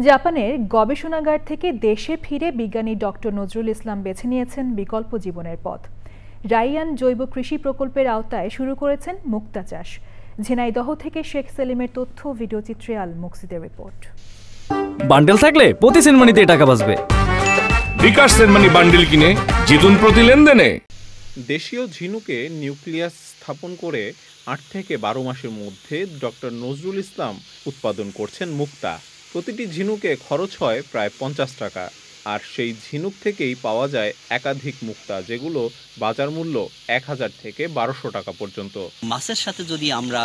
জাপানের গবেষণাগার থেকে দেশে ফিরে বিজ্ঞানী ডক্টর নজরুল ইসলাম বেছে নিয়েছেন বিকল্প জীবনের পথ। রাইয়ান জৈব কৃষি প্রকল্পের আওতায় শুরু করেছেন মুক্তা চাষ। ঝিনাইদহ থেকে শেখ সেলিমের তথ্য, ভিডিওচিত্রে আল মুকসিদের রিপোর্ট। বান্ডেল থাকলে প্রতি সেনমানিতে টাকা বাঁচবে। বিকাশ সেনমানি বান্ডেল কিনে জিতুন প্রতি লেনদেনে। দেশীয় ঝিনুকে নিউক্লিয়াস স্থাপন করে ৮ থেকে ১২ মাসের মধ্যে ডক্টর নজরুল ইসলাম উৎপাদন করছেন মুক্তা। প্রতিটি ঝিনুকে খরচ হয় প্রায় ৫০ টাকা, আর সেই ঝিনুক থেকেই পাওয়া যায় একাধিক মুক্তা, যেগুলো বাজার মূল্য ১,০০০ থেকে ১২০০ টাকা পর্যন্ত। মাছের সাথে যদি আমরা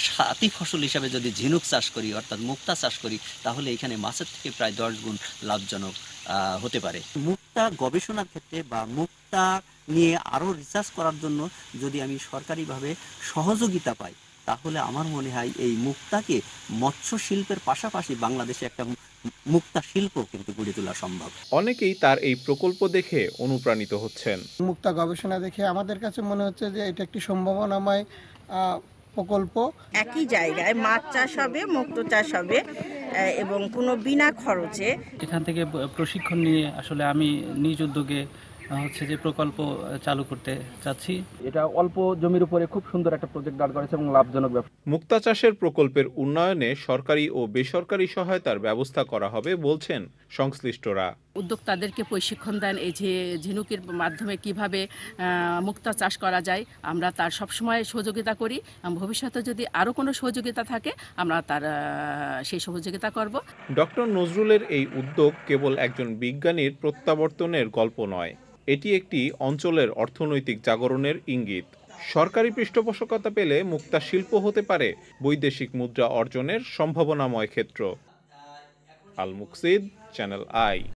সাথী ফসল হিসাবে যদি ঝিনুক চাষ করি, অর্থাৎ মুক্তা চাষ করি, তাহলে এখানে মাছের থেকে প্রায় ১০ গুণ লাভজনক হতে পারে। মুক্তা গবেষণার ক্ষেত্রে বা মুক্তা নিয়ে আরও রিসার্চ করার জন্য যদি আমি সরকারিভাবে সহযোগিতা পাই, তাহলে আমার মনে হয় এই মুক্তাকে মৎস্য শিল্পের পাশাপাশি বাংলাদেশে একটা মুক্তা শিল্প কিন্তু গড়ে তোলা সম্ভব। অনেকেই তার এই প্রকল্প দেখে অনুপ্রাণিত হচ্ছেন। মুক্তা গবেষণা দেখে আমাদের কাছে মনে হচ্ছে যে এটা একটি সম্ভাবনাময় প্রকল্প। একই জায়গায় মাছ চাষ হবে, মুক্তো চাষ হবে এবং কোনো বিনা খরচে। এখান থেকে প্রশিক্ষণ নিয়ে আসলে আমি নিজ উদ্যোগে যে প্রকল্প চালু করতে চাচ্ছি। এটা অল্প জমির উপরে খুব সুন্দর একটা প্রজেক্ট দাঁড় করেছে এবং লাভজনক ব্যবসা। মুক্তা চাষের প্রকল্পের উন্নয়নে সরকারি ও বেসরকারি সহায়তার ব্যবস্থা করা হবে বলছেন সংশ্লিষ্টরা। উদ্যোক্তাদেরকে প্রশিক্ষণ দেন এই যে ঝিনুকের মাধ্যমে কিভাবে মুক্তা চাষ করা যায়, আমরা তার সবসময় সহযোগিতা করি। ভবিষ্যতে যদি আরও কোনো সহযোগিতা থাকে আমরা তার সেই সহযোগিতা করব। ডক্টর নজরুলের এই উদ্যোগ কেবল একজন বিজ্ঞানীর প্রত্যাবর্তনের গল্প নয়, এটি একটি অঞ্চলের অর্থনৈতিক জাগরণের ইঙ্গিত। সরকারি পৃষ্ঠপোষকতা পেলে মুক্তা শিল্প হতে পারে বৈদেশিক মুদ্রা অর্জনের সম্ভাবনাময় ক্ষেত্র। আল মুকসিদ, চ্যানেল আই।